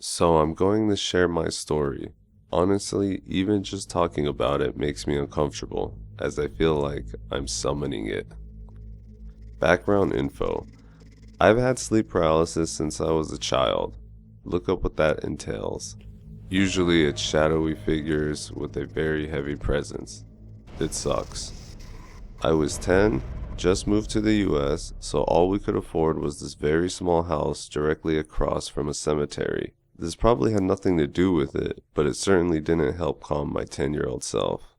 So I'm going to share my story. Honestly, even just talking about it makes me uncomfortable, as I feel like I'm summoning it. Background info. I've had sleep paralysis since I was a child. Look up what that entails. Usually it's shadowy figures with a very heavy presence. It sucks. I was 10, just moved to the US, so all we could afford was this very small house directly across from a cemetery. This probably had nothing to do with it, but it certainly didn't help calm my 10-year-old self.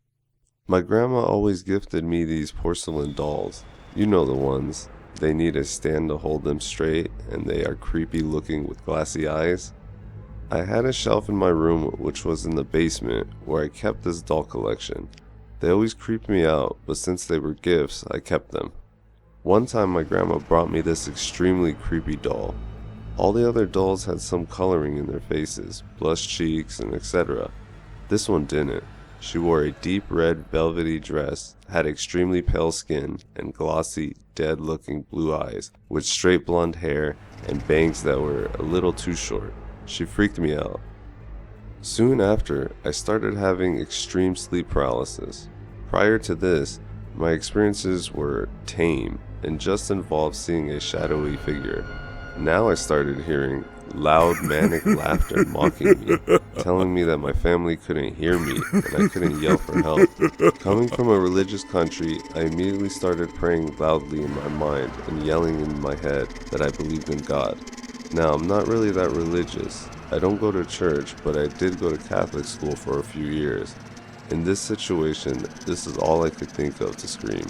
My grandma always gifted me these porcelain dolls. You know the ones. They need a stand to hold them straight, and they are creepy looking with glassy eyes. I had a shelf in my room which was in the basement where I kept this doll collection. They always creeped me out, but since they were gifts, I kept them. One time my grandma brought me this extremely creepy doll. All the other dolls had some coloring in their faces, blush cheeks, and etc. This one didn't. She wore a deep red velvety dress, had extremely pale skin, and glossy, dead-looking blue eyes, with straight blonde hair and bangs that were a little too short. She freaked me out. Soon after, I started having extreme sleep paralysis. Prior to this, my experiences were tame and just involved seeing a shadowy figure. Now I started hearing loud manic laughter mocking me, telling me that my family couldn't hear me and I couldn't yell for help. Coming from a religious country, I immediately started praying loudly in my mind and yelling in my head that I believed in God. Now, I'm not really that religious. I don't go to church, but I did go to Catholic school for a few years. In this situation, this is all I could think of to scream.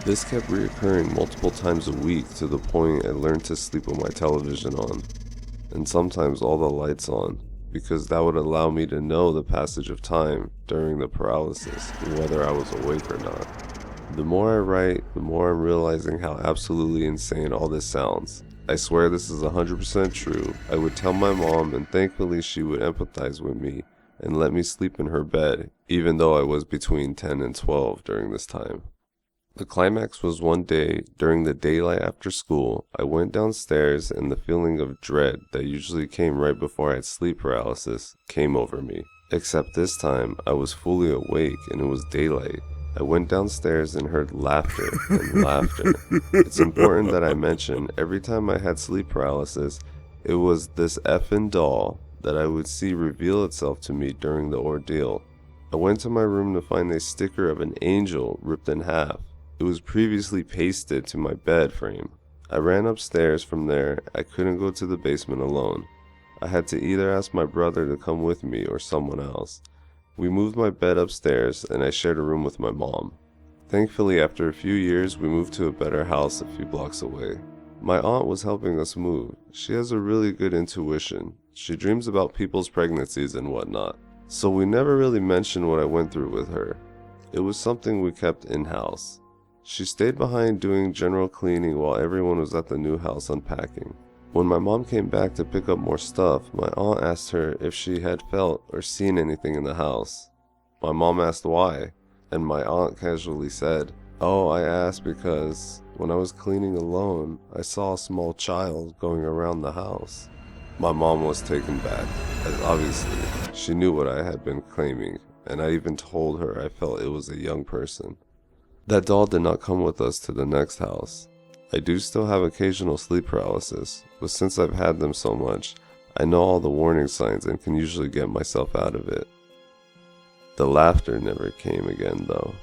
This kept reoccurring multiple times a week to the point I learned to sleep with my television on, and sometimes all the lights on, because that would allow me to know the passage of time during the paralysis, whether I was awake or not. The more I write, the more I'm realizing how absolutely insane all this sounds. I swear this is 100% true. I would tell my mom, and thankfully she would empathize with me and let me sleep in her bed, even though I was between 10 and 12 during this time. The climax was one day, during the daylight after school, I went downstairs and the feeling of dread that usually came right before I had sleep paralysis came over me. Except this time, I was fully awake and it was daylight. I went downstairs and heard laughter and laughter. It's important that I mention, every time I had sleep paralysis, it was this effing doll that I would see reveal itself to me during the ordeal. I went to my room to find a sticker of an angel ripped in half. It was previously pasted to my bed frame. I ran upstairs. From there, I couldn't go to the basement alone. I had to either ask my brother to come with me or someone else. We moved my bed upstairs and I shared a room with my mom. Thankfully, after a few years, we moved to a better house a few blocks away. My aunt was helping us move. She has a really good intuition. She dreams about people's pregnancies and whatnot. So we never really mentioned what I went through with her. It was something we kept in-house. She stayed behind doing general cleaning while everyone was at the new house unpacking. When my mom came back to pick up more stuff, my aunt asked her if she had felt or seen anything in the house. My mom asked why, and my aunt casually said, "Oh, I asked because when I was cleaning alone, I saw a small child going around the house." My mom was taken back, as obviously she knew what I had been claiming, and I even told her I felt it was a young person. That doll did not come with us to the next house. I do still have occasional sleep paralysis, but since I've had them so much, I know all the warning signs and can usually get myself out of it. The laughter never came again, though.